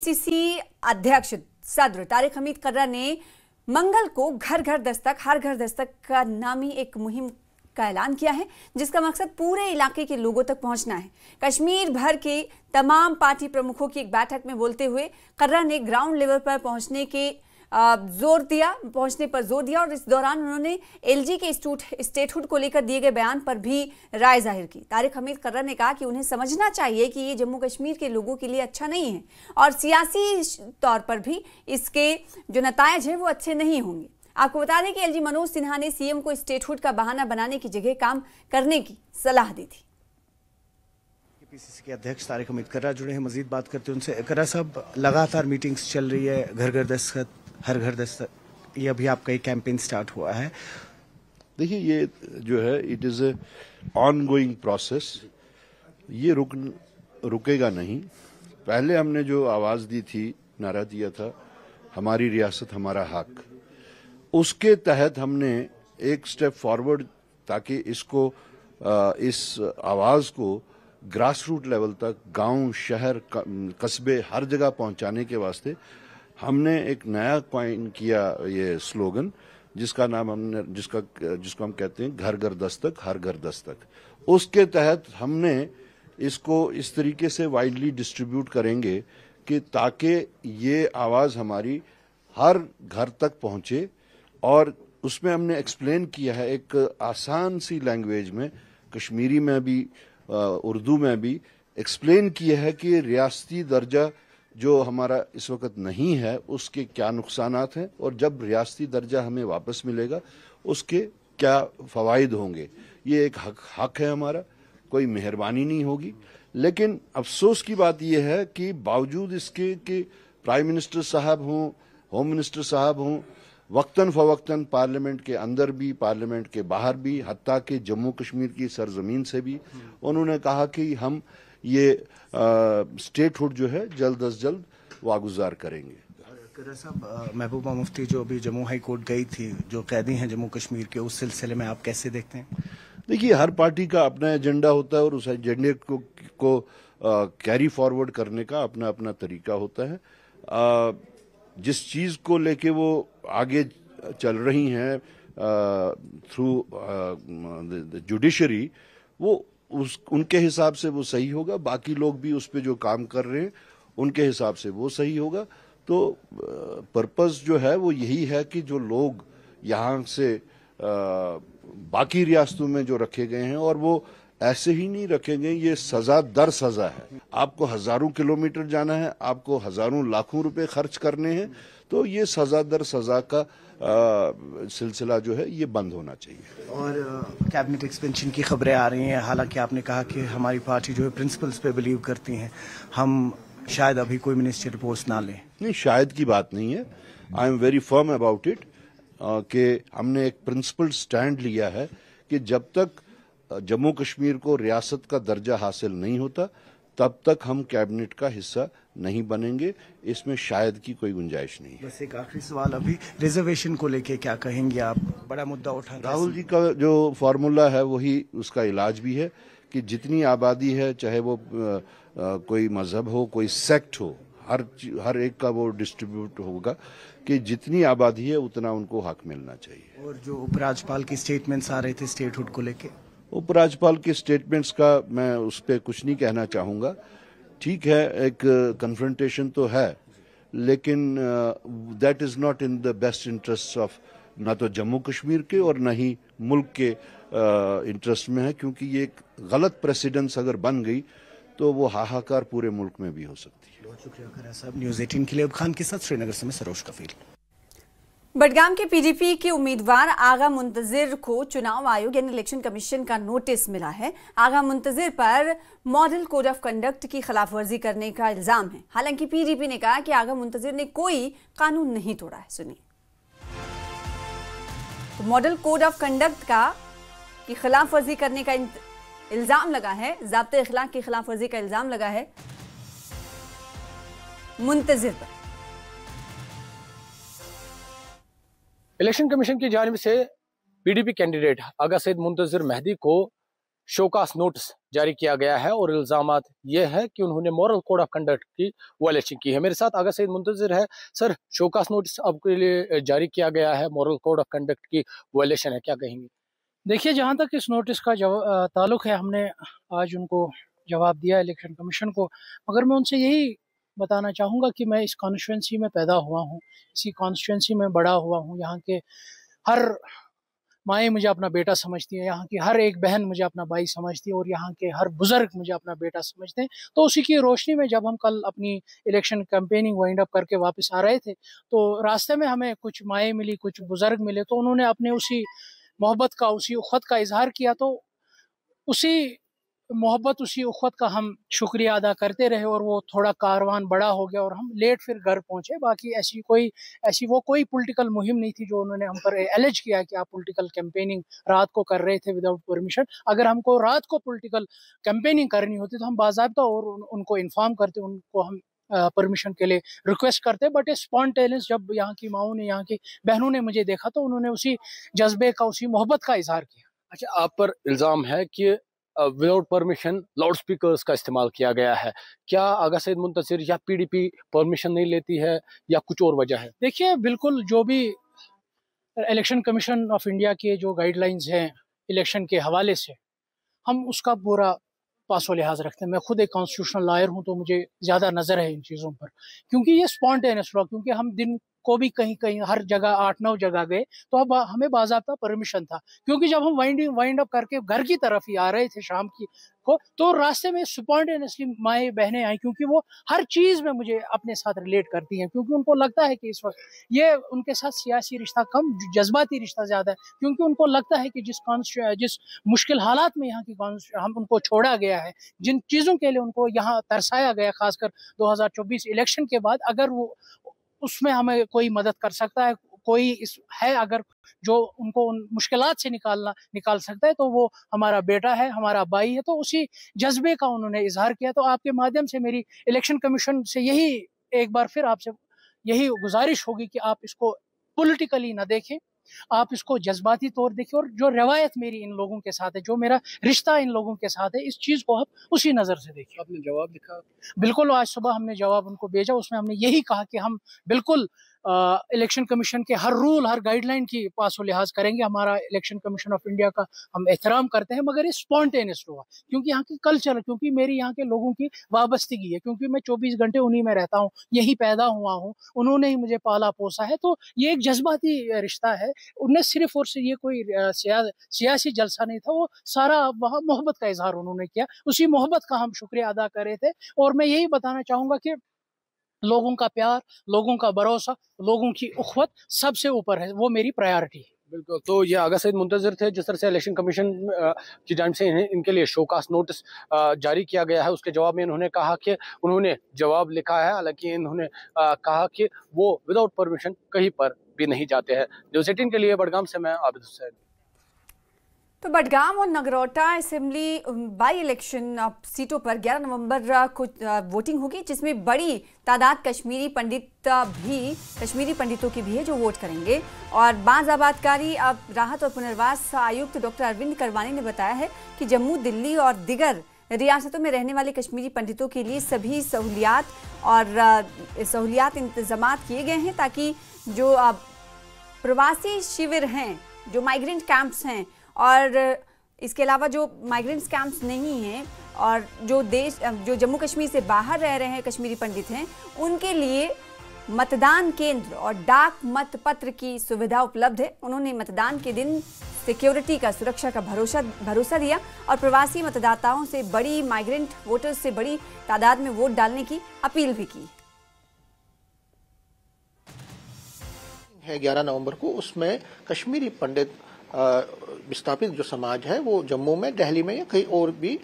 CC अध्यक्ष सदर तारिक हमीद कर्रा ने मंगल को घर घर दस्तक हर घर दस्तक का नामी एक मुहिम का ऐलान किया है, जिसका मकसद पूरे इलाके के लोगों तक पहुंचना है। कश्मीर भर के तमाम पार्टी प्रमुखों की एक बैठक में बोलते हुए कर्रा ने ग्राउंड लेवल पर पहुंचने पर जोर दिया और इस दौरान उन्होंने एलजी के स्टेटहुड को लेकर दिए गए बयान पर भी राय जाहिर की। तारिक हमीद कर्रा ने कहा कि उन्हें समझना चाहिए कि ये जम्मू कश्मीर के लोगों के लिए अच्छा नहीं है और सियासी तौर पर भी इसके जो नतायज हैं वो अच्छे नहीं होंगे। आपको बता दें कि एलजी मनोज सिन्हा ने सीएम को स्टेटहुड का बहाना बनाने की जगह काम करने की सलाह दी थी। पीसीसी के अध्यक्ष तारिक हमीद कर्रा जुड़े हैं, मजीद बात करते हैं उनसे। कर्रा साहब, लगातार मीटिंग्स चल रही है, घर घर दस्तक हर घर दस्तक, ये अभी आपका एक कैंपेन स्टार्ट हुआ है। देखिए, ये जो है it is a ongoing process, ये रुकेगा नहीं। पहले हमने जो आवाज़ दी थी, नारा दिया था, हमारी रियासत हमारा हक, उसके तहत हमने एक स्टेप फॉरवर्ड ताकि इसको इस आवाज़ को ग्रास रूट लेवल तक, गांव, शहर, कस्बे, हर जगह पहुंचाने के वास्ते हमने एक नया कॉइन किया, ये स्लोगन, जिसका नाम जिसको हम कहते हैं घर घर दस्तक हर घर दस्तक। उसके तहत हमने इसको इस तरीके से वाइडली डिस्ट्रीब्यूट करेंगे कि ताकि ये आवाज़ हमारी हर घर तक पहुंचे। और उसमें हमने एक्सप्लेन किया है एक आसान सी लैंग्वेज में, कश्मीरी में भी उर्दू में भी एक्सप्लेन किया है कि रियासती दर्जा जो हमारा इस वक्त नहीं है उसके क्या नुकसानात हैं और जब रियासती दर्जा हमें वापस मिलेगा उसके क्या फ़वाइद होंगे। ये एक हक है हमारा, कोई मेहरबानी नहीं होगी। लेकिन अफसोस की बात यह है कि बावजूद इसके कि प्राइम मिनिस्टर साहब हों, होम मिनिस्टर साहब हों, वक्तन फ़वक्तन पार्लियामेंट के अंदर भी, पार्लियामेंट के बाहर भी, हत्ता कि जम्मू कश्मीर की सरजमीन से भी उन्होंने कहा कि हम ये स्टेटहुड जो है जल्द अज जल्द वागुजार करेंगे। कर्रा साहब, महबूबा मुफ्ती जो अभी जम्मू हाई कोर्ट गई थी, जो कैदी हैं जम्मू कश्मीर के, उस सिलसिले में आप कैसे देखते हैं? देखिए, हर पार्टी का अपना एजेंडा होता है और उस एजेंडे को कैरी फॉरवर्ड करने का अपना अपना तरीका होता है। जिस चीज़ को लेके वो आगे चल रही हैं थ्रू जुडिशरी, वो उनके हिसाब से वो सही होगा। बाकी लोग भी उस पर जो काम कर रहे हैं उनके हिसाब से वो सही होगा। तो पर्पस जो है वो यही है कि जो लोग यहाँ से बाकी रियासतों में जो रखे गए हैं, और वो ऐसे ही नहीं रखे गए, ये सजा दर सजा है। आपको हजारों किलोमीटर जाना है, आपको हजारों लाखों रुपए खर्च करने हैं, तो ये सजा दर सजा का सिलसिला जो है ये बंद होना चाहिए। और कैबिनेट एक्सपेंशन की खबरें आ रही हैं, हालांकि आपने कहा कि हमारी पार्टी जो है प्रिंसिपल्स पे बिलीव करती हैं, हम शायद अभी कोई मिनिस्ट्री पोस्ट ना लें। नहीं, शायद की बात नहीं है। I am very firm about it कि हमने एक प्रिंसिपल स्टैंड लिया है कि जब तक जम्मू कश्मीर को रियासत का दर्जा हासिल नहीं होता तब तक हम कैबिनेट का हिस्सा नहीं बनेंगे। इसमें शायद की कोई गुंजाइश नहीं है। बस एक आखिरी सवाल, अभी रिजर्वेशन को लेके क्या कहेंगे आप? बड़ा मुद्दा उठा, राहुल जी का जो फार्मूला है वही उसका इलाज भी है कि जितनी आबादी है, चाहे वो कोई मजहब हो, कोई सेक्ट हो, हर एक का वो डिस्ट्रीब्यूट होगा कि जितनी आबादी है उतना उनको हक मिलना चाहिए। और जो उपराज्यपाल की स्टेटमेंट्स आ रहे थे स्टेटहुड को लेके, उपराज्यपाल के स्टेटमेंट्स का मैं उस पर कुछ नहीं कहना चाहूँगा। ठीक है, एक कन्फ्रंटेशन तो है, लेकिन that is not in the best interest of ना तो जम्मू कश्मीर के और ना ही मुल्क के इंटरेस्ट में है, क्योंकि ये एक गलत प्रेसिडेंस अगर बन गई तो वो हाहाकार पूरे मुल्क में भी हो सकती है। बहुत शुक्रिया कर्रा साहब। न्यूज़ 18 के लिए अब खान के साथ श्रीनगर से मैं सरोज कफील। बडगाम के पीडीपी के उम्मीदवार आगा मुंतजिर को चुनाव आयोग यानी इलेक्शन कमीशन का नोटिस मिला है। आगा मुंतजिर पर मॉडल कोड ऑफ कंडक्ट की खिलाफवर्जी करने का इल्जाम है। हालांकि पीडीपी ने कहा कि आगा मुंतजिर ने कोई कानून नहीं तोड़ा है। सुनिए, तो मॉडल कोड ऑफ कंडक्ट की खिलाफवर्जी करने का इल्जाम लगा है, ज़ाब्ते इखलाक की खिलाफवर्जी का इल्जाम लगा है मुंतजिर पर। इलेक्शन कमीशन की जानिब से पीडीपी कैंडिडेट आगा सैयद मुंतजिर मेहदी को शोकास नोटिस जारी किया गया है और इल्जामात ये है कि उन्होंने मॉरल कोड ऑफ कंडक्ट की वायलेशन की है। मेरे साथ आगा सईद मुंतजिर है। सर, शोकास नोटिस आपके लिए जारी किया गया है, मॉरल कोड ऑफ कंडक्ट की वायलेशन है, क्या कहेंगे? देखिए, जहाँ तक इस नोटिस का ताल्लुक है, हमने आज उनको जवाब दिया इलेक्शन कमीशन को, मगर मैं उनसे यही बताना चाहूँगा कि मैं इस कॉन्स्टिट्यूंसी में पैदा हुआ हूँ, इसी कॉन्स्टिट्यूंसी में बड़ा हुआ हूँ। यहाँ के हर माएँ मुझे अपना बेटा समझती हैं, यहाँ की हर एक बहन मुझे अपना भाई समझती है और यहाँ के हर बुजुर्ग मुझे अपना बेटा समझते हैं। तो उसी की रोशनी में जब हम कल अपनी इलेक्शन कैंपेनिंग वाइंड अप करके वापस आ रहे थे, तो रास्ते में हमें कुछ माएँ मिली, कुछ बुजुर्ग मिले, तो उन्होंने अपने उसी मोहब्बत का, उसी उख़्वत का इजहार किया। तो उसी मोहब्बत, उसी उख़्वत का हम शुक्रिया अदा करते रहे और वो थोड़ा कारवान बड़ा हो गया और हम लेट फिर घर पहुंचे। बाकी ऐसी कोई पॉलिटिकल मुहिम नहीं थी जो उन्होंने हम पर एलिज किया कि आप पॉलिटिकल कैंपेनिंग रात को कर रहे थे विदाउट परमिशन। अगर हमको रात को पॉलिटिकल कैंपेनिंग करनी होती तो हम बाज़ाब्ता और उनको इन्फॉर्म करते, उनको हम परमिशन के लिए रिक्वेस्ट करते। बट स्पॉन्टेनियस जब यहाँ की माओं ने, यहाँ की बहनों ने मुझे देखा तो उन्होंने उसी जज्बे का, उसी मोहब्बत का इजहार किया। अच्छा, आप पर इल्ज़ाम है कि विदाउट परमिशन लाउड स्पीकर्स का इस्तेमाल किया गया है, क्या आगा सईद मुंतजिर या पीडीपी परमिशन नहीं लेती है या कुछ और वजह है? देखिए, बिल्कुल जो भी इलेक्शन कमीशन ऑफ इंडिया के जो गाइडलाइंस हैं इलेक्शन के हवाले से, हम उसका पूरा पासो लिहाज रखते हैं। मैं खुद एक कॉन्स्टिट्यूशनल लॉयर हूं, तो मुझे ज़्यादा नज़र है इन चीज़ों पर, क्योंकि ये स्पॉन्टेनियस हुआ। क्योंकि हम दिन को भी कहीं हर जगह 8-9 जगह गए तो अब हमें बाज़ाब्ता परमिशन था, क्योंकि जब हम वाइंड अप करके घर की तरफ ही आ रहे थे शाम की को, तो रास्ते में स्पॉन्टेनियसली माएँ बहनें आई, क्योंकि वो हर चीज़ में मुझे अपने साथ रिलेट करती हैं, क्योंकि उनको लगता है कि इस वक्त ये उनके साथ सियासी रिश्ता कम, जज्बाती रिश्ता ज़्यादा है। क्योंकि उनको लगता है कि जिस मुश्किल हालात में यहाँ की हम उनको छोड़ा गया है, जिन चीज़ों के लिए उनको यहाँ तरसाया गया, खासकर 2024 इलेक्शन के बाद, अगर वो उसमें हमें कोई मदद कर सकता है, कोई अगर जो उनको उन मुश्किलात से निकाल सकता है, तो वो हमारा बेटा है, हमारा भाई है। तो उसी जज्बे का उन्होंने इजहार किया। तो आपके माध्यम से मेरी इलेक्शन कमीशन से यही एक बार फिर आपसे यही गुजारिश होगी कि आप इसको पॉलिटिकली ना देखें, आप इसको जज्बाती तौर देखिए, और जो रवायत मेरी इन लोगों के साथ है, जो मेरा रिश्ता इन लोगों के साथ है, इस चीज़ को आप उसी नज़र से देखिए। आपने जवाब लिखा? बिल्कुल, आज सुबह हमने जवाब उनको भेजा। उसमें हमने यही कहा कि हम बिल्कुल इलेक्शन कमीशन के हर रूल, हर गाइडलाइन की पासो लिहाज करेंगे। हमारा इलेक्शन कमीशन ऑफ इंडिया का हम एहतराम करते हैं, मगर ये स्पॉन्टेनियस हुआ क्योंकि यहाँ की कल्चर, क्योंकि मेरी यहाँ के लोगों की वाबस्तगी है, क्योंकि मैं 24 घंटे उन्हीं में रहता हूँ, यहीं पैदा हुआ हूँ, उन्होंने ही मुझे पाला पोसा है। तो ये एक जज्बाती रिश्ता है। उन्हें सिर्फ और सिर्फ ये कोई सियासी जलसा नहीं था, वो सारा वहाँ मोहब्बत का इजहार उन्होंने किया। उसी मोहब्बत का हम शुक्रिया अदा कर रहे थे। और मैं यही बताना चाहूँगा कि लोगों का प्यार, लोगों का भरोसा, लोगों की उख़्वत सबसे ऊपर है, वो मेरी प्रायोरिटी है। बिल्कुल। तो ये आगा सईद मुंतजिर थे। जिस तरह से इलेक्शन कमीशन की जानिब से इनके लिए शोकास नोटिस जारी किया गया है, उसके जवाब में इन्होंने कहा कि उन्होंने जवाब लिखा है, हालांकि इन्होंने कहा कि वो विदाउट परमिशन कहीं पर भी नहीं जाते हैं। न्यूज़ 18 के लिए बडगाम से मैं आबिद हुसैन। तो बडगाम और नगरोटा असेंबली बाई इलेक्शन सीटों पर 11 नवंबर को वोटिंग होगी, जिसमें बड़ी तादाद कश्मीरी पंडितों की भी है जो वोट करेंगे। और बाज़ आबादकारी राहत और पुनर्वास आयुक्त डॉक्टर अरविंद करवानी ने बताया है कि जम्मू, दिल्ली और दिगर रियासतों में रहने वाले कश्मीरी पंडितों के लिए सभी सहूलियात इंतजामात किए गए हैं, ताकि जो प्रवासी शिविर हैं, जो माइग्रेंट कैंप्स हैं, और इसके अलावा जो माइग्रेंट्स कैंप्स नहीं हैं और जो जम्मू कश्मीर से बाहर रह रहे हैं कश्मीरी पंडित हैं, उनके लिए मतदान केंद्र और डाक मत पत्र की सुविधा उपलब्ध है। उन्होंने मतदान के दिन सिक्योरिटी का, सुरक्षा का भरोसा दिया और प्रवासी मतदाताओं से, बड़ी माइग्रेंट वोटर्स से बड़ी तादाद में वोट डालने की अपील भी की है। 11 नवंबर को उसमें कश्मीरी पंडित विस्थापित जो समाज है वो जम्मू में, दिल्ली में या कहीं और भी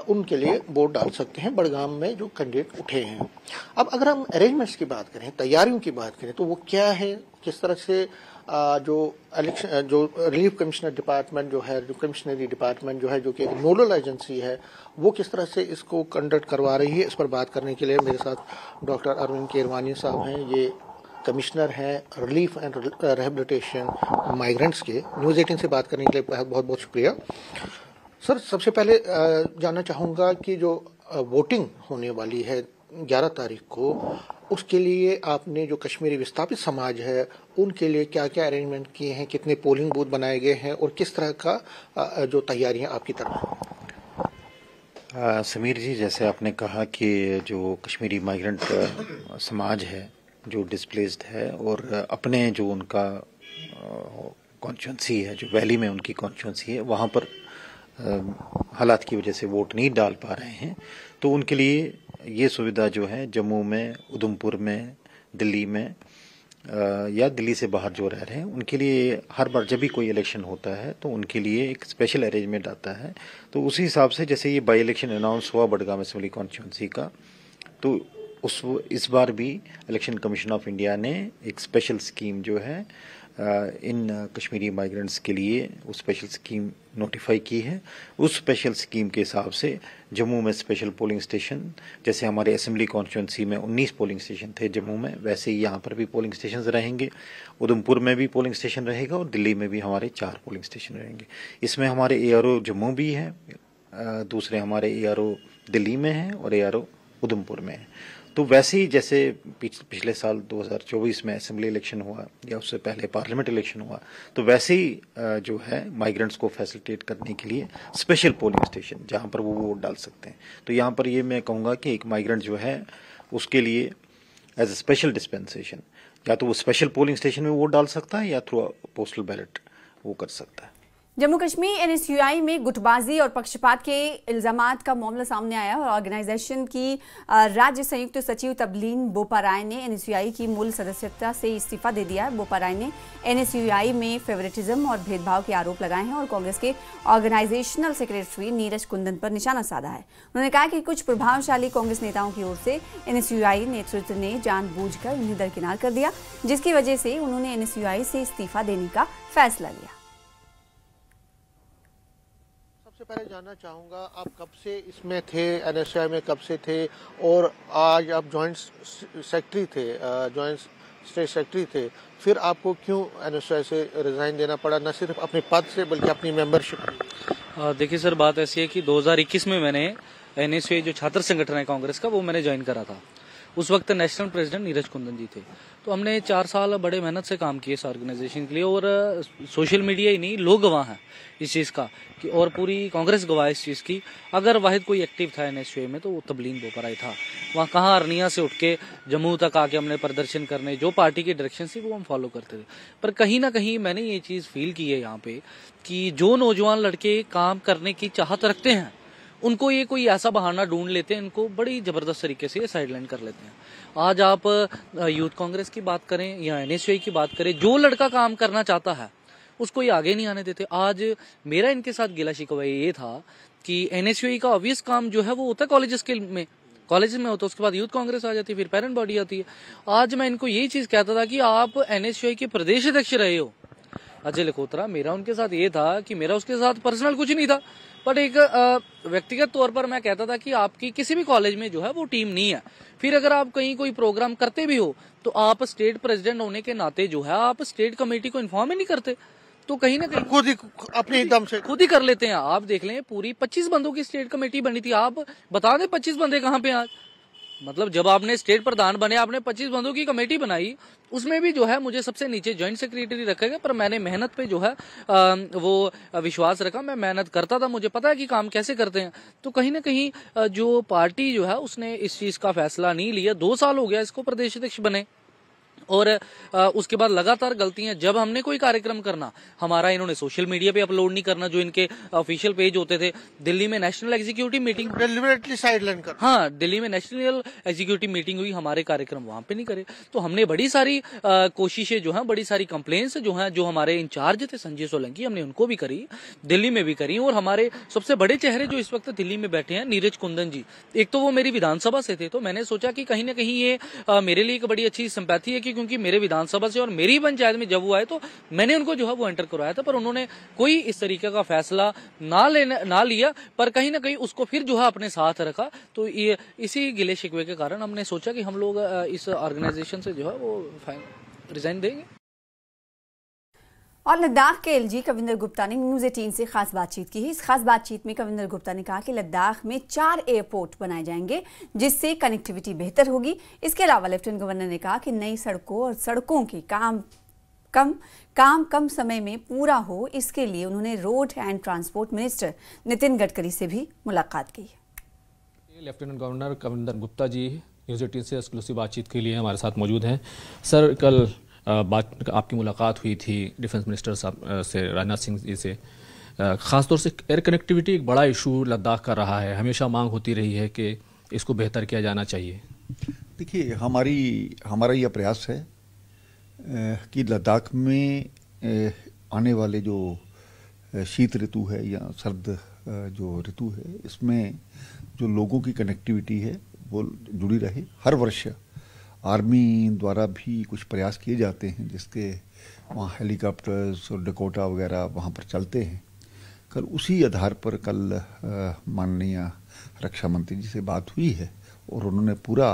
उनके लिए वोट डाल सकते हैं। बडगाम में जो कैंडिडेट उठे हैं, अब अगर हम अरेंजमेंट्स की बात करें, तैयारियों की बात करें, तो वो क्या है, किस तरह से जो रिलीफ कमिश्नर डिपार्टमेंट जो है, जो कमिश्नरी डिपार्टमेंट जो है, जो कि एक नोडल एजेंसी है, वो किस तरह से इसको कंडक्ट करवा रही है, इस पर बात करने के लिए मेरे साथ डॉक्टर अरविंद केरवानी साहब हैं। ये कमिश्नर हैं रिलीफ एंड रिहेबिलिटेशन माइग्रेंट्स के। न्यूज़ 18 से बात करने के लिए बहुत बहुत शुक्रिया सर, सबसे पहले जानना चाहूँगा कि जो वोटिंग होने वाली है 11 तारीख को, उसके लिए आपने जो कश्मीरी विस्थापित समाज है उनके लिए क्या क्या अरेंजमेंट किए हैं, कितने पोलिंग बूथ बनाए गए हैं और किस तरह का जो तैयारियां आपकी तरफ? समीर जी, जैसे आपने कहा कि जो कश्मीरी माइग्रेंट समाज है जो डिस्प्लेस्ड है और अपने जो उनका कॉन्स्टिट्यूंसी है, जो वैली में उनकी कॉन्स्टिट्यूंसी है, वहाँ पर हालात की वजह से वोट नहीं डाल पा रहे हैं, तो उनके लिए ये सुविधा जो है जम्मू में, उधमपुर में, दिल्ली में या दिल्ली से बाहर जो रह रहे हैं उनके लिए हर बार जब भी कोई इलेक्शन होता है तो उनके लिए एक स्पेशल अरेंजमेंट आता है। तो उसी हिसाब से जैसे ये बाई इलेक्शन अनाउंस हुआ बडगाम असेंबली कॉन्स्टिट्यूंसी का, तो इस बार भी इलेक्शन कमीशन ऑफ इंडिया ने एक स्पेशल स्कीम जो है इन कश्मीरी माइग्रेंट्स के लिए वो स्पेशल स्कीम नोटिफाई की है। उस स्पेशल स्कीम के हिसाब से जम्मू में स्पेशल पोलिंग स्टेशन, जैसे हमारे असेंबली कॉन्स्टिट्यूंसी में 19 पोलिंग स्टेशन थे जम्मू में, वैसे ही यहाँ पर भी पोलिंग स्टेशन रहेंगे। उधमपुर में भी पोलिंग स्टेशन रहेगा और दिल्ली में भी हमारे 4 पोलिंग स्टेशन रहेंगे। इसमें हमारे ARO जम्मू भी है, दूसरे हमारे ARO दिल्ली में है और ARO उधमपुर में है। तो वैसे ही जैसे पिछले साल 2024 में असेंबली इलेक्शन हुआ या उससे पहले पार्लियामेंट इलेक्शन हुआ, तो वैसे ही जो है माइग्रेंट्स को फैसिलिटेट करने के लिए स्पेशल पोलिंग स्टेशन जहां पर वो वोट डाल सकते हैं। तो यहाँ पर ये मैं कहूँगा कि एक माइग्रेंट जो है उसके लिए एज ए स्पेशल डिस्पेंसेशन या तो वो स्पेशल पोलिंग स्टेशन में वोट डाल सकता है या थ्रू पोस्टल बैलेट वो कर सकता है। जम्मू कश्मीर NSUI में गुटबाजी और पक्षपात के इल्जामात का मामला सामने आया और ऑर्गेनाइजेशन की राज्य संयुक्त सचिव तबलीन बोपाराय ने NSUI की मूल सदस्यता से इस्तीफा दे दिया है। बोपाराय ने NSUI में फेवरेटिज्म और भेदभाव के आरोप लगाए हैं और कांग्रेस के ऑर्गेनाइजेशनल सेक्रेटरी नीरज कुंदन पर निशाना साधा है। उन्होंने कहा कि कुछ प्रभावशाली कांग्रेस नेताओं की ओर से NSUI नेतृत्व ने जानबूझकर उन्हें दरकिनार कर दिया, जिसकी वजह से उन्होंने NSUI से इस्तीफा देने का फैसला लिया। सबसे पहले जानना चाहूँगा, आप कब से इसमें थे, NSUI में कब से थे और आज आप जॉइंट सेक्रेटरी थे, जॉइंट स्टेट सेक्रेटरी थे, फिर आपको क्यों NSUI से रिजाइन देना पड़ा, न सिर्फ अपने पद से बल्कि अपनी मेंबरशिप? देखिए सर, बात ऐसी है कि 2021 में मैंने NSUI जो छात्र संगठन है कांग्रेस का, वो मैंने ज्वाइन करा था। उस वक्त नेशनल प्रेसिडेंट नीरज कुंदन जी थे। तो हमने 4 साल बड़े मेहनत से काम किए इस ऑर्गेनाइजेशन के लिए और सोशल मीडिया ही नहीं, लोग गवाह हैं इस चीज़ का कि, और पूरी कांग्रेस गवाह इस चीज़ की। अगर वाहिद कोई एक्टिव था NSUI में तो वो तबलीन बोपाराय था। वहाँ कहाँ अरनिया से उठ के जम्मू तक आके हमने प्रदर्शन करने, जो पार्टी की डायरेक्शन थी वो हम फॉलो करते थे। पर कहीं ना कहीं मैंने ये चीज़ फील की है यहाँ पे कि जो नौजवान लड़के काम करने की चाहत रखते हैं उनको ये कोई ऐसा बहाना ढूंढ लेते हैं, इनको बड़ी जबरदस्त तरीके से साइडलाइन कर लेते हैं। आज आप यूथ कांग्रेस की बात करें या NSUI की बात करें, जो लड़का काम करना चाहता है उसको ये आगे नहीं आने देते। आज मेरा इनके साथ गिला शिकवा ये था कि NSUI का ऑब्वियस काम जो है वो होता है कॉलेज में होता है, उसके बाद यूथ कांग्रेस आ जाती है, फिर पेरेंट बॉडी आती है। आज मैं इनको यही चीज कहता था कि आप NSUI के प्रदेश अध्यक्ष रहे हो अजय लखोत्रा। मेरा उनके साथ ये था कि मेरा उसके साथ पर्सनल कुछ नहीं था, बट एक व्यक्तिगत तौर पर मैं कहता था कि आपकी किसी भी कॉलेज में जो है वो टीम नहीं है। फिर अगर आप कहीं कोई प्रोग्राम करते भी हो तो आप स्टेट प्रेसिडेंट होने के नाते जो है आप स्टेट कमेटी को इन्फॉर्म ही नहीं करते, तो कहीं ना कहीं खुद ही अपने दम से खुद ही कर लेते हैं। आप देख लें, पूरी 25 बंदों की स्टेट कमेटी बनी थी। आप बता दें 25 बंदे कहाँ पे आज, मतलब जब आपने स्टेट प्रधान बने आपने 25 बंदों की कमेटी बनाई, उसमें भी जो है मुझे सबसे नीचे ज्वाइंट सेक्रेटरी रखा गया। पर मैंने मेहनत पे जो है वो विश्वास रखा, मैं मेहनत करता था, मुझे पता है कि काम कैसे करते हैं। तो कहीं ना कहीं जो पार्टी जो है उसने इस चीज का फैसला नहीं लिया। 2 साल हो गया इसको प्रदेश अध्यक्ष बने और उसके बाद लगातार गलतियां, जब हमने कोई कार्यक्रम करना हमारा इन्होंने सोशल मीडिया पे अपलोड नहीं करना, जो इनके ऑफिशियल पेज होते थे। दिल्ली में national executive meeting deliberately sideline कर, हाँ, दिल्ली में नेशनल एग्जीक्यूटिव मीटिंग हुई, हमारे कार्यक्रम वहां पे नहीं करे। तो हमने बड़ी सारी कोशिशें जो है, बड़ी सारी कंप्लेंट्स जो है, जो हमारे इंचार्ज थे संजय सोलंकी, हमने उनको भी करी, दिल्ली में भी करी। और हमारे सबसे बड़े चेहरे जो इस वक्त दिल्ली में बैठे हैं, नीरज कुंदन जी, एक तो वो मेरी विधानसभा से थे, तो मैंने सोचा कि कहीं ना कहीं ये मेरे लिए एक बड़ी अच्छी सिंपैथी है, क्योंकि मेरे विधानसभा से और मेरी पंचायत में जब वो आए तो मैंने उनको जो है वो एंटर करवाया था। पर उन्होंने कोई इस तरीके का फैसला ना लिया, पर कहीं ना कहीं उसको फिर जो है अपने साथ रखा। तो ये इसी गिले शिकवे के कारण हमने सोचा कि हम लोग इस ऑर्गेनाइजेशन से जो है वो रिजाइन देंगे। और लद्दाख के एलजी कविंदर गुप्ता ने न्यूज़ 18 से खास बातचीत की है। इस खास बातचीत में कविंदर गुप्ता ने कहा कि लद्दाख में 4 एयरपोर्ट बनाए जाएंगे जिससे कनेक्टिविटी बेहतर होगी। इसके अलावा लेफ्टिनेंट गवर्नर ने कहा कि नई सड़कों और सड़कों की काम कम समय में पूरा हो, इसके लिए उन्होंने road and transport minister Nitin Gadkari से भी मुलाकात की। Lieutenant governor Kavinder Gupta ji news 18 से एक्सक्लूसिव बातचीत के लिए हमारे साथ मौजूद हैं। सर, कल आपकी मुलाकात हुई थी डिफेंस मिनिस्टर साहब से, राजनाथ सिंह जी से। ख़ासतौर से एयर कनेक्टिविटी एक बड़ा इशू लद्दाख का रहा है, हमेशा मांग होती रही है कि इसको बेहतर किया जाना चाहिए। देखिए, हमारा यह प्रयास है कि लद्दाख में आने वाले जो शीत ऋतु है या सर्द जो ऋतु है, इसमें जो लोगों की कनेक्टिविटी है वो जुड़ी रहे। हर वर्ष आर्मी द्वारा भी कुछ प्रयास किए जाते हैं जिसके वहाँ हेलीकॉप्टर्स और डकोटा वगैरह वहाँ पर चलते हैं। कल उसी आधार पर कल माननीय रक्षा मंत्री जी से बात हुई है और उन्होंने पूरा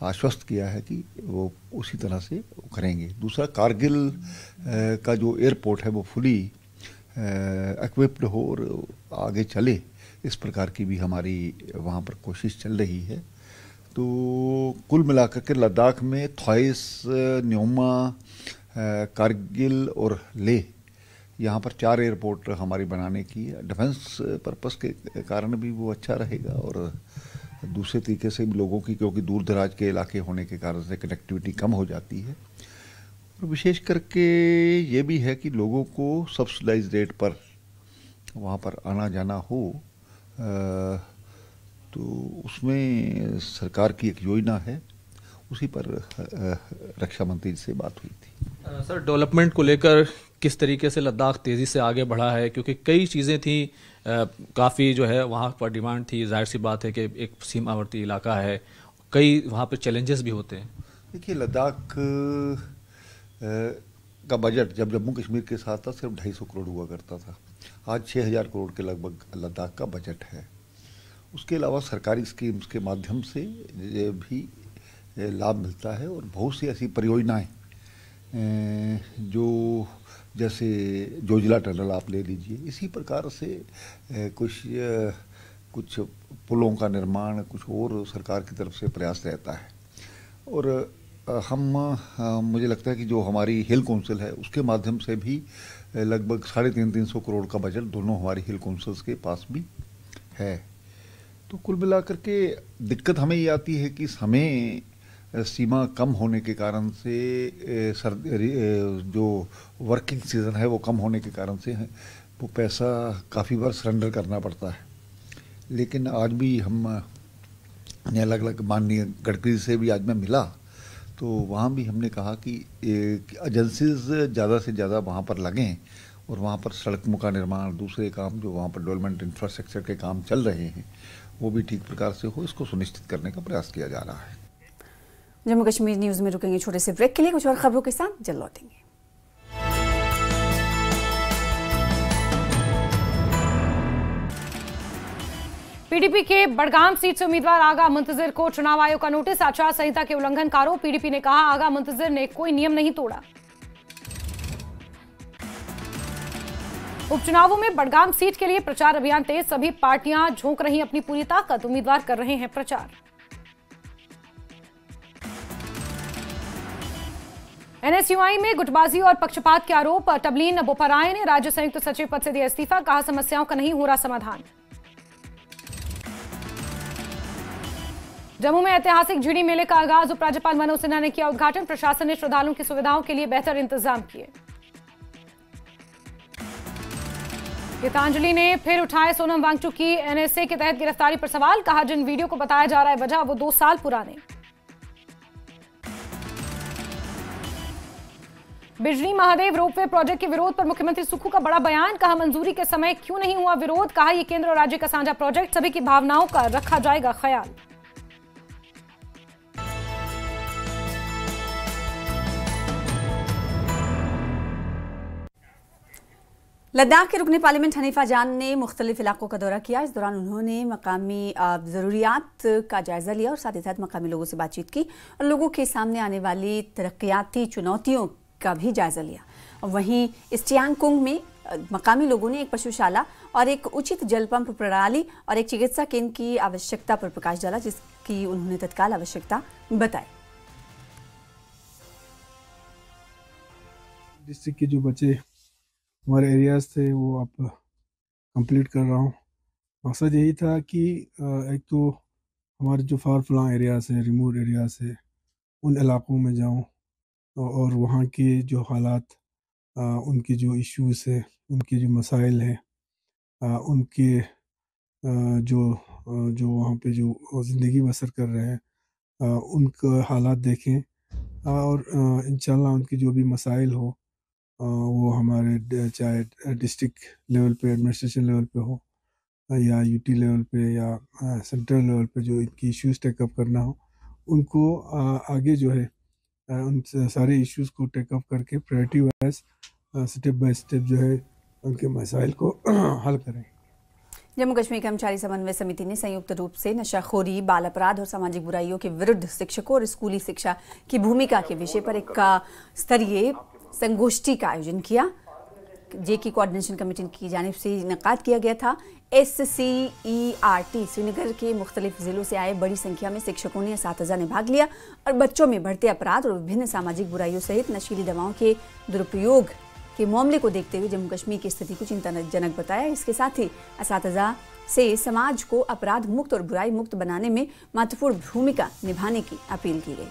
आश्वस्त किया है कि वो उसी तरह से करेंगे। दूसरा, कारगिल का जो एयरपोर्ट है वो फुली इक्विप्ड हो और आगे चले, इस प्रकार की भी हमारी वहाँ पर कोशिश चल रही है। तो कुल मिलाकर के लद्दाख में थॉइस, न्योमा, कारगिल और लेह, यहाँ पर 4 एयरपोर्ट हमारी बनाने की है। डिफेंस पर्पस के कारण भी वो अच्छा रहेगा और दूसरे तरीके से भी लोगों की, क्योंकि दूर दराज के इलाके होने के कारण से कनेक्टिविटी कम हो जाती है। और विशेष करके ये भी है कि लोगों को सब्सिडाइज रेट पर वहाँ पर आना जाना हो, तो उसमें सरकार की एक योजना है, उसी पर रक्षा मंत्री से बात हुई थी। सर, डेवलपमेंट को लेकर किस तरीके से लद्दाख तेज़ी से आगे बढ़ा है, क्योंकि कई चीज़ें थी, काफ़ी जो है वहाँ पर डिमांड थी। जाहिर सी बात है कि एक सीमावर्ती इलाका है, कई वहाँ पर चैलेंजेस भी होते हैं। देखिए, लद्दाख का बजट जब जम्मू कश्मीर के साथ था सिर्फ 250 करोड़ हुआ करता था। आज 6000 करोड़ के लगभग लद्दाख का बजट है। उसके अलावा सरकारी स्कीम्स के माध्यम से भी लाभ मिलता है और बहुत सी ऐसी परियोजनाएं जो जैसे जोजिला टनल आप ले लीजिए, इसी प्रकार से कुछ पुलों का निर्माण, कुछ और सरकार की तरफ से प्रयास रहता है। और मुझे लगता है कि जो हमारी हिल काउंसिल है उसके माध्यम से भी लगभग 350 करोड़ का बजट दोनों हमारी हिल काउंसिल्स के पास भी है। तो कुल मिलाकर के दिक्कत हमें ये आती है कि समय सीमा कम होने के कारण से जो वर्किंग सीज़न है वो कम होने के कारण से वो पैसा काफ़ी बार सरेंडर करना पड़ता है। लेकिन आज भी हम अलग अलग माननीय गडकरी से भी आज मैं मिला, तो वहाँ भी हमने कहा कि एजेंसीज ज़्यादा से ज़्यादा वहाँ पर लगें और वहाँ पर सड़कों का निर्माण, दूसरे काम जो वहाँ पर डेवलपमेंट इंफ्रास्ट्रक्चर के काम चल रहे हैं वो भी ठीक प्रकार से हो, इसको सुनिश्चित करने का प्रयास किया जा रहा है। जम्मू कश्मीर न्यूज़ में रुकेंगे छोटे से ब्रेक के लिए, कुछ और खबरों के साथ जल्द लौटेंगे। पीडीपी के बड़गाम सीट से उम्मीदवार आगा मुंतजिर को चुनाव आयोग का नोटिस। आचार संहिता के उल्लंघनकारों, पीडीपी ने कहा आगा मुंतजिर ने कोई नियम नहीं तोड़ा। उपचुनावों में बड़गाम सीट के लिए प्रचार अभियान तेज, सभी पार्टियां झोंक रही अपनी पूरी ताकत, उम्मीदवार कर रहे हैं प्रचार। एनएसयूआई में गुटबाजी और पक्षपात के आरोप, तबलीन बोपराय ने राज्य संयुक्त सचिव पद से दिया इस्तीफा, कहा समस्याओं का नहीं हो रहा समाधान। जम्मू में ऐतिहासिक झिड़ी मेले का आगाज, उपराज्यपाल मनोज सिन्हा ने किया उद्घाटन, प्रशासन ने श्रद्धालुओं की सुविधाओं के लिए बेहतर इंतजाम किए। गीतांजलि ने फिर उठाए सोनम वांगचुक की एनएसए के तहत गिरफ्तारी पर सवाल, कहा जिन वीडियो को बताया जा रहा है वजह वो 2 साल पुराने। बिजली महादेव रोपवे प्रोजेक्ट के विरोध पर मुख्यमंत्री सुक्खू का बड़ा बयान, कहा मंजूरी के समय क्यों नहीं हुआ विरोध, कहा यह केंद्र और राज्य का साझा प्रोजेक्ट, सभी की भावनाओं का रखा जाएगा ख्याल। लद्दाख के रुकने पार्लियामेंट हनीफा जान ने मुख्तलिफ इलाकों का दौरा किया। इस दौरान उन्होंने मकामी ज़रूरियात का जायज़ा लिया और साथ ही साथ मकामी लोगों से बातचीत की और लोगों के सामने आने वाली तरक्याती चुनौतियों का भी जायजा लिया। वहीं स्टियांगकुंग में मकामी लोगों ने एक पशुशाला और एक उचित जल पंप प्रणाली और एक चिकित्सा केंद्र की आवश्यकता पर प्रकाश डाला, जिसकी उन्होंने तत्काल आवश्यकता बताई। डिस्ट्रिक्ट के जो बच्चे हमारे एरियाज थे वो अब कंप्लीट कर रहा हूँ। मकसद यही था कि एक तो हमारे जो फार फ्लॉन्ग एरियाज है, रिमोट एरियाज है, उन इलाकों में जाऊँ और वहाँ के जो हालात, उनके जो इश्यूज़ है, उनके जो मसाइल हैं, उनके जो वहाँ पे जो ज़िंदगी बसर कर रहे हैं, उनका हालात देखें और इंशाल्लाह उनकी जो भी मसाइल हो वो हमारे चाहे डिस्ट्रिक्ट लेवल पे, एडमिनिस्ट्रेशन लेवल पे हो या यूटी लेवल पे या सेंट्रल लेवल पे जो इनकी इश्यूज़ टेकअप करना हो, उनको आगे जो है उन सारे इश्यूज़ को टेकअप करके priority wise step by step जो है उनके मसाइल को हल करें। जम्मू कश्मीर कर्मचारी समन्वय समिति ने संयुक्त रूप से नशाखोरी, बाल अपराध और सामाजिक बुराइयों के विरुद्ध शिक्षकों और स्कूली शिक्षा की भूमिका के विषय पर एक स्तरीय संगोष्ठी का आयोजन किया। जे की कोऑर्डिनेशन कमेटी की जानिब से इनेकाद किया गया था। SCERT श्रीनगर के मुख्तलिफ जिलों से आए बड़ी संख्या में शिक्षकों ने, असातिज़ा ने भाग लिया और बच्चों में बढ़ते अपराध और विभिन्न सामाजिक बुराइयों सहित नशीली दवाओं के दुरुपयोग के मामले को देखते हुए जम्मू कश्मीर की स्थिति को चिंताजनक बताया। इसके साथ ही असातिज़ा से समाज को अपराध मुक्त और बुराई मुक्त बनाने में महत्वपूर्ण भूमिका निभाने की अपील की गई।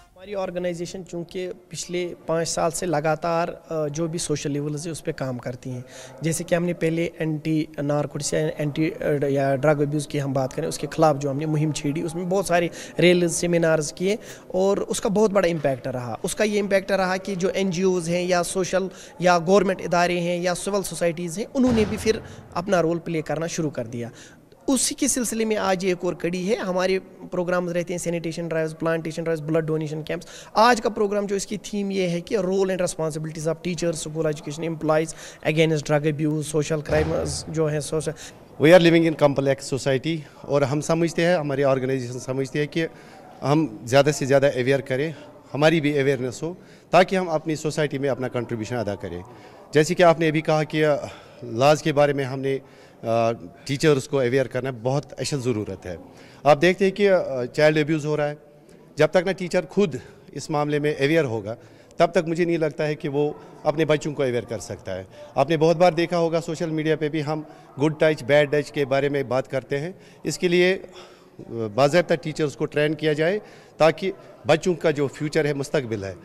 हमारी ऑर्गेनाइजेशन चूँकि पिछले 5 साल से लगातार जो भी सोशल लेवल्स है उस पर काम करती हैं। जैसे कि हमने पहले एंटी नारकोटिक्स या एंटी या ड्रग अब्यूज़ की हम बात करें, उसके खिलाफ जो हमने मुहिम छेड़ी, उसमें बहुत सारे रेल सेमिनार्स किए और उसका बहुत बड़ा इम्पैक्ट रहा। उसका ये इम्पैक्ट रहा कि जो NGOs हैं या सोशल या गवर्नमेंट इदारे हैं या सिविल सोसाइटीज़ हैं, उन्होंने भी फिर अपना रोल प्ले करना शुरू कर दिया। उसी के सिलसिले में आज एक और कड़ी है। हमारे प्रोग्राम्स रहते हैं sanitation drives, plantation drives, blood donation camps. आज का प्रोग्राम जो इसकी थीम ये है कि role and responsibilities of teachers, school education employees against drug abuse, social crimes जो है social. We are living in complex society और हम समझते हैं, हमारी ऑर्गेनाइजेशन समझती है कि हम ज़्यादा से ज़्यादा अवेयर करें, हमारी भी अवेयरनेस हो ताकि हम अपनी सोसाइटी में अपना कंट्रीब्यूशन अदा करें। जैसे कि आपने अभी कहा कि लॉज के बारे में हमने टीचर्स को अवेयर करना बहुत अशद ज़रूरत है। आप देखते हैं कि चाइल्ड अब्यूज़ हो रहा है। जब तक ना टीचर खुद इस मामले में अवेयर होगा तब तक मुझे नहीं लगता है कि वो अपने बच्चों को अवेयर कर सकता है। आपने बहुत बार देखा होगा सोशल मीडिया पे भी हम गुड टच बैड टच के बारे में बात करते हैं। इसके लिए बाज़ाब्ता टीचर्स को ट्रेन किया जाए ताकि बच्चों का जो फ्यूचर है, मुस्तकबिल है,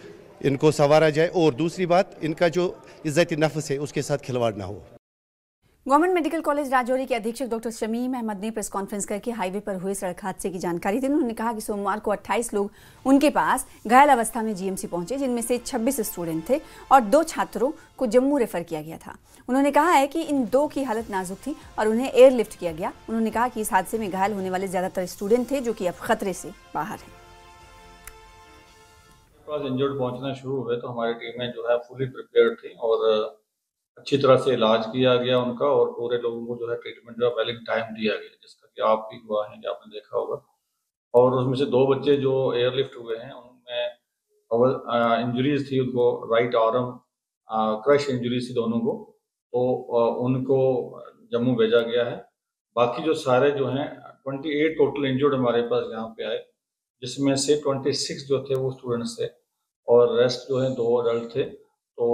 इनको संवारा जाए और दूसरी बात, इनका जो इज़्ज़त नफ्स है उसके साथ खिलवाड़ ना हो। गवर्नमेंट मेडिकल कॉलेज राजौरी के अधीक्षक डॉक्टर शमीम अहमद ने प्रेस कॉन्फ्रेंस करके हाईवे पर हुए सड़क हादसे की जानकारी दी। उन्होंने कहा कि सोमवार को 28 लोग उनके पास घायल अवस्था में GMC पहुंचे, जिनमें से 26 स्टूडेंट थे और 2 छात्रों को जम्मू रेफर किया गया था। उन्होंने कहा है कि इन 2 की हालत नाजुक थी और उन्हें एयरलिफ्ट किया गया। उन्होंने कहा कि इस हादसे में घायल होने वाले ज्यादातर स्टूडेंट थे जो कि अब खतरे से बाहर हैं। इंजर्ड पहुंचना शुरू हुए तो हमारी टीमें जो है फुली प्रिपेयर्ड थी और अच्छी तरह से इलाज किया गया उनका और पूरे लोगों को जो है ट्रीटमेंट जो है वेल इन टाइम दिया गया, जिसका कि आप भी हुआ है, आपने देखा होगा। और उसमें से 2 बच्चे जो एयरलिफ्ट हुए हैं उनमें इंजरीज थी, उनको राइट आर्म क्रश इंजरीज थी दोनों को, तो उनको जम्मू भेजा गया है। बाकी जो सारे जो हैं 28 टोटल इंजर्ड हमारे पास यहाँ पे आए, जिसमें से 26 जो थे वो स्टूडेंट्स थे और रेस्ट जो है 2 एडल्ट थे। तो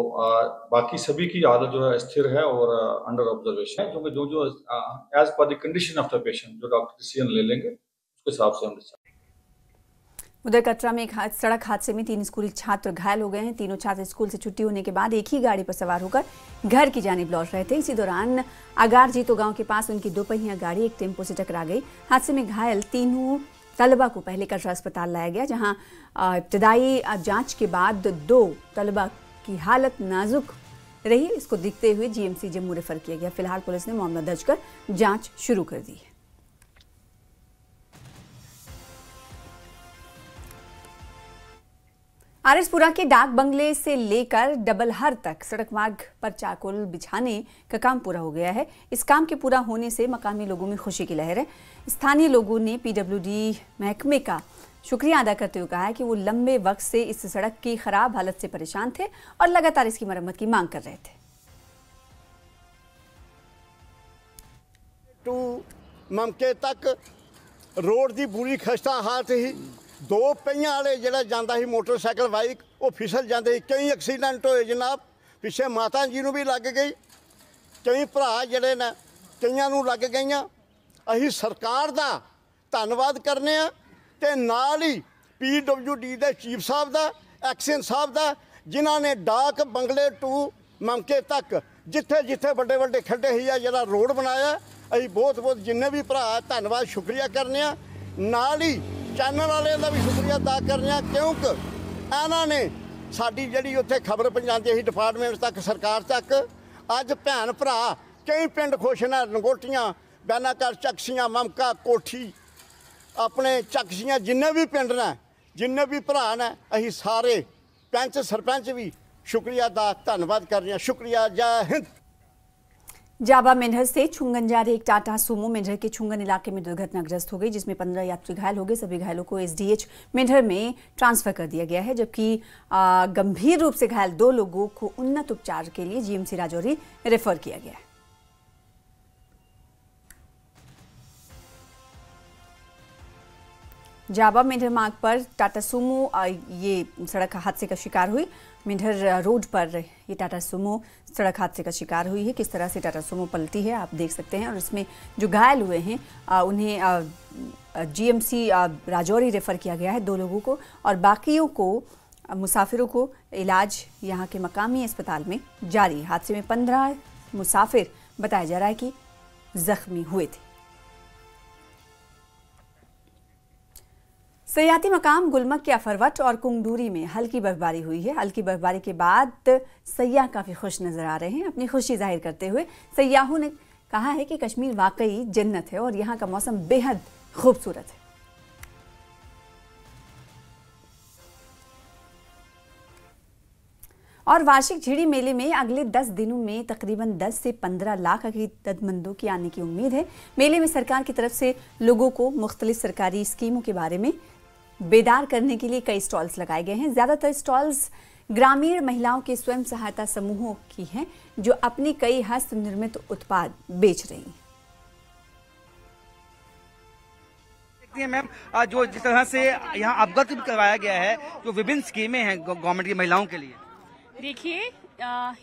बाकी सभी की हालत जो है स्थिर है और अंडर ऑब्जर्वेशन है, क्योंकि जो as per the condition of the patient जो डॉक्टर डिसीजन ले लेंगे उसके हिसाब से हम डिसाइड। उधर कटरा में एक सड़क हादसे में 3 स्कूली छात्र घायल हो गए हैं। तीनों छात्र स्कूल से छुट्टी होने के बाद एक ही गाड़ी पर सवार होकर घर की जानिब लौट रहे थे। इसी दौरान अगार जीतो गांव के पास उनकी 2 पहिया गाड़ी एक टेम्पो से टकरा गई। हादसे में घायल तीनों तलबा को पहले कटरा अस्पताल लाया गया, जहां इब्तदाई जांच के बाद 2 तलबा की हालत नाजुक रही। इसको देखते हुए GMC जम्मू रेफर किया गया। फिलहाल पुलिस ने मामला दर्ज कर जांच शुरू कर दी है। आरएसपुरा के डाक बंगले से लेकर डबलहर तक सड़क मार्ग पर चारकोल बिछाने का काम पूरा हो गया है। इस काम के पूरा होने से मकामी लोगों में खुशी की लहर है। स्थानीय लोगों ने पीडब्ल्यूडी महकमे का शुक्रिया अदा करते हुए कहा है कि वो लंबे वक्त से इस सड़क की खराब हालत से परेशान थे और लगातार इसकी मरम्मत की मांग कर रहे थे। ममके तक रोड की बुरी खस्ता हालत ही, दो पहियां वाले जिहड़ा जांदा ही मोटरसाइकिल बाइक वो फिसल जाते ही, कई एक्सीडेंट होए जनाब। पिछे माता जी नूं भी लग गई, कई भरा जिहड़े ने कईयां नूं लग गईयां। असीं सरकार दा धन्नवाद करने आ ते नाल ही पीडब्ल्यूडी दे चीफ साहब दा, एक्शन साहब दा, जिन्हां ने डाक बंगले टू ममके तक जिथे जिथे वड्डे वड्डे खड्डे ही आ जिहड़ा रोड बनाया। असीं बहुत बहुत जिन्ने भी भरा धन्नवाद शुक्रिया करने आ। नाल ही चैनल वाले का भी शुक्रिया अदा करने, क्योंकि इन्हों ने साड़ी जी उत्थे खबर पहुँचाती ही डिपार्टमेंट तक, सरकार तक। अज भैन भरा कई पिंड खुश ने, लंगोटियां, बैनाकर, चकसियां, ममका, कोठी, अपने चकसियां, जिन्ने भी पिंड ने, जिन्ने भी भरा ने, असीं सारे पंच सरपंच भी शुक्रिया अदा धन्नवाद कर रहे हैं। शुक्रिया, जय हिंद। जाबा मेंढर से छुंगन जा रही एक टाटा सूमो मेंढर के छुंगन इलाके में दुर्घटनाग्रस्त हो गई, जिसमें 15 यात्री घायल हो गए। सभी घायलों को एसडीएच मेंढर में ट्रांसफर कर दिया गया है, जबकि गंभीर रूप से घायल 2 लोगों को उन्नत उपचार के लिए जीएमसी राजौरी रेफर किया गया है। जाबा मेंढर मार्ग पर टाटा सूमो ये सड़क हादसे का शिकार हुई। मेंढर रोड पर ये टाटा सूमो सड़क हादसे का शिकार हुई है। किस तरह से टाटा सूमो पलटी है आप देख सकते हैं, और इसमें जो घायल हुए हैं उन्हें जीएमसी राजौरी रेफर किया गया है, 2 लोगों को, और बाकियों को मुसाफिरों को इलाज यहाँ के मकामी अस्पताल में जारी। हादसे में 15 मुसाफिर बताया जा रहा है कि जख्मी हुए थे। सयाती मकाम गुलमर्ग के अफरवट और कुंगडूरी में हल्की बर्फबारी हुई है। हल्की बर्फबारी के बाद सयाह काफ़ी खुश नजर आ रहे हैं। अपनी खुशी जाहिर करते हुए सयाहों ने कहा है कि कश्मीर वाकई जन्नत है और यहाँ का मौसम बेहद खूबसूरत है। और वार्षिक झिड़ी मेले में अगले 10 दिनों में तकरीबन 10 से 15 लाख अकीदतमंदों की आने की उम्मीद है। मेले में सरकार की तरफ से लोगों को मुख्तलिफ सरकारी स्कीमों के बारे में बेदार करने के लिए कई स्टॉल्स लगाए गए हैं। ज़्यादातर स्टॉल्स ग्रामीण महिलाओं के स्वयं सहायता समूहों की हैं, जो अपनी कई हस्त निर्मित उत्पाद बेच रही हैं। मैम, जो जिस तरह से यहाँ अवगत भी करवाया गया है, जो विभिन्न स्कीमें हैं गवर्नमेंट की महिलाओं के लिए। देखिए,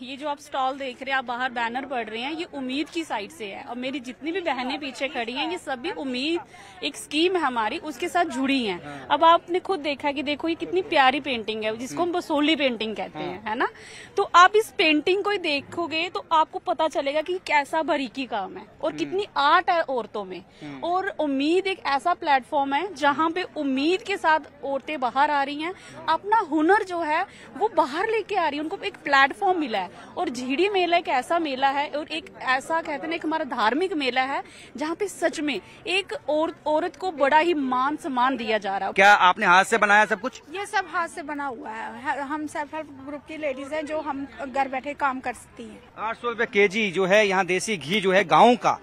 ये जो आप स्टॉल देख रहे हैं, आप बाहर बैनर पढ़ रहे हैं, ये उम्मीद की साइड से है। और मेरी जितनी भी बहनें पीछे खड़ी हैं, ये सभी उम्मीद एक स्कीम है हमारी, उसके साथ जुड़ी हैं। अब आपने खुद देखा कि देखो ये कितनी प्यारी पेंटिंग है, जिसको हम बसोली पेंटिंग कहते हैं, है ना। तो आप इस पेंटिंग को देखोगे तो आपको पता चलेगा कि कैसा बारीकी काम है और कितनी आर्ट है औरतों में। और उम्मीद एक ऐसा प्लेटफॉर्म है जहाँ पे उम्मीद के साथ औरतें बाहर आ रही हैं, अपना हुनर जो है वो बाहर लेके आ रही है, उनको एक प्लेटफॉर्म मिला है। और झिड़ी मेला एक ऐसा मेला है और एक ऐसा कहते हैं एक हमारा धार्मिक मेला है, जहाँ पे सच में एक औरत को बड़ा ही मान सम्मान दिया जा रहा है। क्या आपने हाथ से बनाया सब कुछ? ये सब हाथ से बना हुआ है। हम सेल्फ हेल्प ग्रुप की लेडीज हैं, जो हम घर बैठे काम कर सकती हैं। 800 रुपए केजी जो है यहाँ देसी घी जो है गाँव का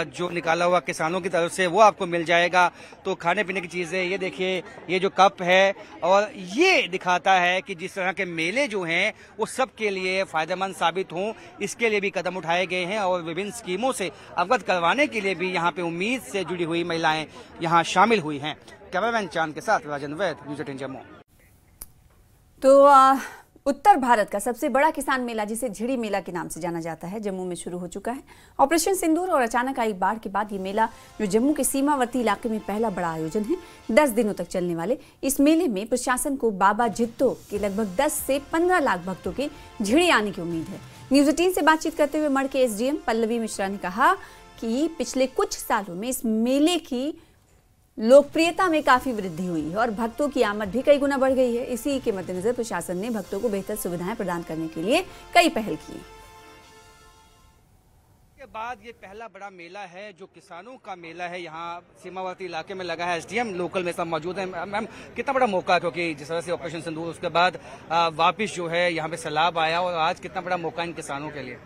जो निकाला हुआ किसानों की तरफ से, वो आपको मिल जाएगा। तो खाने पीने की चीजें, ये देखिए, ये जो कप है, और ये दिखाता है कि जिस तरह के मेले जो हैं वो सबके लिए फायदेमंद साबित हों, इसके लिए भी कदम उठाए गए हैं। और विभिन्न स्कीमों से अवगत करवाने के लिए भी यहाँ पे उम्मीद से जुड़ी हुई महिलाएं यहाँ शामिल हुई हैं। कैमरामैन चांद के साथ राजन वैद, न्यूज़ 18 जम्मू। तो उत्तर भारत का सबसे बड़ा किसान मेला, जिसे झिड़ी मेला के नाम से जाना जाता है, जम्मू में शुरू हो चुका है। ऑपरेशन सिंदूर और अचानक आई बाढ़ के बाद ये मेला, जो जम्मू के सीमावर्ती इलाके में पहला बड़ा आयोजन है, 10 दिनों तक चलने वाले इस मेले में प्रशासन को बाबा जित्तो के लगभग 10 से 15 लाख भक्तों के झिड़ी आने की उम्मीद है। न्यूज़ 18 से बातचीत करते हुए मढ़ के एसडीएम पल्लवी मिश्रा ने कहा कि पिछले कुछ सालों में इस मेले की लोकप्रियता में काफी वृद्धि हुई है और भक्तों की आमद भी कई गुना बढ़ गई है। इसी के मद्देनजर प्रशासन ने भक्तों को बेहतर सुविधाएं प्रदान करने के लिए कई पहल की। बाद ये पहला बड़ा मेला है जो किसानों का मेला है, यहाँ सीमावर्ती इलाके में लगा है। एसडीएम लोकल में सब मौजूद हैं। मैम, कितना बड़ा मौका है, क्योंकि जिस तरह से ऑपरेशन सिंदूर उसके बाद वापिस जो है यहाँ पे सैलाब आया, और आज कितना बड़ा मौका इन किसानों के लिए?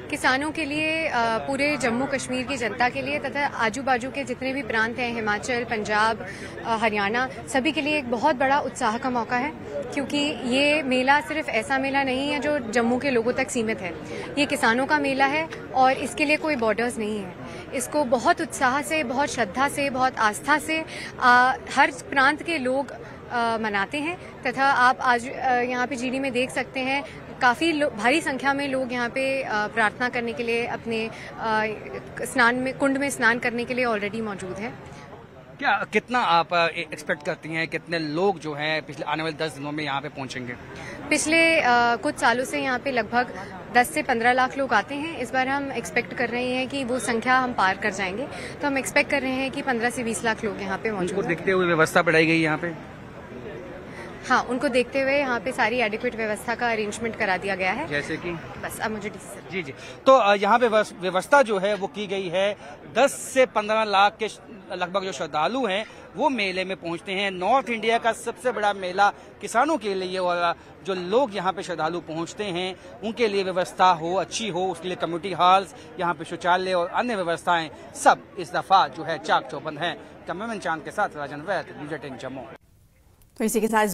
किसानों के लिए, पूरे जम्मू कश्मीर की जनता के लिए तथा आजू बाजू के जितने भी प्रांत हैं, हिमाचल, पंजाब, हरियाणा, सभी के लिए एक बहुत बड़ा उत्साह का मौका है, क्योंकि ये मेला सिर्फ ऐसा मेला नहीं है जो जम्मू के लोगों तक सीमित है। ये किसानों का मेला है और इसके लिए कोई बॉर्डर्स नहीं है। इसको बहुत उत्साह से, बहुत श्रद्धा से, बहुत आस्था से हर प्रांत के लोग मनाते हैं। तथा आप आज यहाँ पे जीडी में देख सकते हैं, काफ़ी भारी संख्या में लोग यहाँ पे प्रार्थना करने के लिए, अपने कुंड में स्नान करने के लिए ऑलरेडी मौजूद हैं। क्या कितना आप एक्सपेक्ट करती हैं, कितने लोग जो हैं पिछले आने वाले 10 दिनों में यहाँ पे पहुँचेंगे? पिछले कुछ सालों से यहाँ पे लगभग 10 से 15 लाख लोग आते हैं। इस बार हम एक्सपेक्ट कर रहे हैं कि वो संख्या हम पार कर जाएंगे, तो हम एक्सपेक्ट कर रहे हैं कि 15 से 20 लाख लोग यहाँ पे मौजूद हैं। देखते हुए व्यवस्था बढ़ाई गई यहाँ पे? हाँ, उनको देखते हुए यहाँ पे सारी एडिक्वेट व्यवस्था का अरेंजमेंट करा दिया गया है। जैसे कि बस अब मुझे जी तो यहाँ पे व्यवस्था जो है वो की गई है। 10 से 15 लाख के लगभग जो श्रद्धालु हैं वो मेले में पहुँचते हैं। नॉर्थ इंडिया का सबसे बड़ा मेला किसानों के लिए, और जो लोग यहाँ पे श्रद्धालु पहुँचते हैं उनके लिए व्यवस्था हो, अच्छी हो, उसके लिए कम्युनिटी हॉल्स, यहाँ पे शौचालय और अन्य व्यवस्थाएं सब इस दफा जो है चाक चौबंद है। कैमरामैन चांद के साथ राजन वैद, न्यूज़ 18 जम्मू। तो इसी के साथ